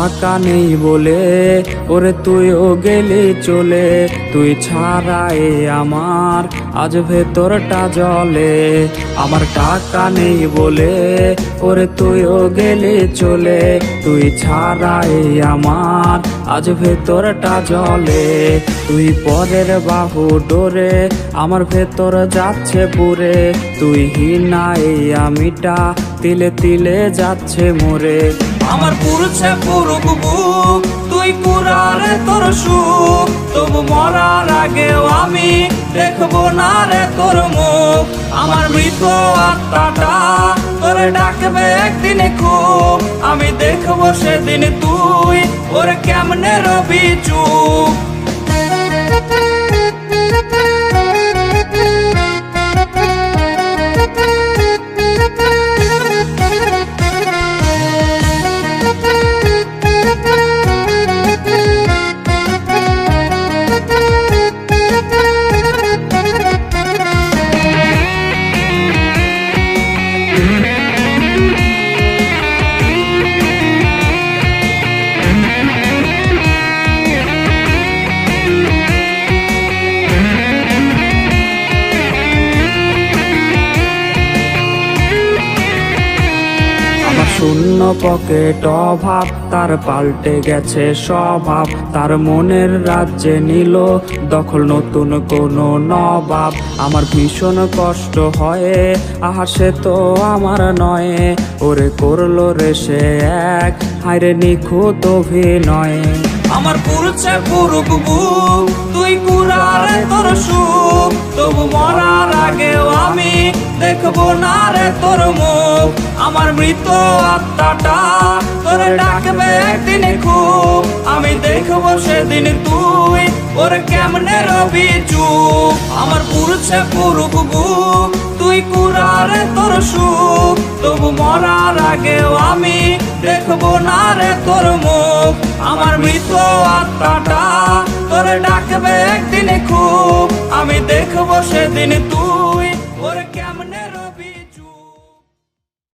টাকা নেই বলে ওরে তুইও গেলি চলে, তুই ছাড়াই আমার আজ ভেতরটা জলে। আমার টাকা নেই বলে ওরে তুইও গেলি চলে, তুই ছাড়াই আমার আজ ভেতরটা জলে। তুই পরের বাহু ডোরে আমার ভেতর যাচ্ছে পুরে, তুই হিনাই আমিটা তিলে তিলে যাচ্ছে মোরে। আমার পুরছে পুরুক বুক, তুই পুরারে তোর সুখ, তবু মরার আগেও আমি দেখবো না রে তোর মুখ। আমার মৃত আত্মাটা তোরে ডাকবে একদিন খুব, আমি দেখবো সেদিন তুই ওরে কেমনে রবি চুপ। শূন্য পকেট অভাব, তার পাল্টে গেছে স্বভাব, তার মনের রাজ্যে নিল দখল নতুন কোনো নবাব। আমার ভীষণ কষ্ট হয়, আহা সে তো আমার নয়, ওরে করলো রে সে এক হায়রে নিখুঁত অভিনয়। আমার পুরছে পুরুক বুক, তুই কুড়ারে তোর সুখ, তবু মরার আগেও আমি দেখবো না রে তোর মুখ। আমার মৃত আত্মাটা তোরে ডাকবে একদিন খুব, আমি দেখবো সেদিন তুই ওরে কেমনে রবি চুপ। আমার পুরছে পুরুক বুক, তুই কুড়ারে তোর সুখ, তবু মরার আগেও আমি দেখবো না রে তোর মুখ। আমার মৃত আত্মাটা তোরে ডাকবে একদিন খুব, আমি দেখবো সেদিন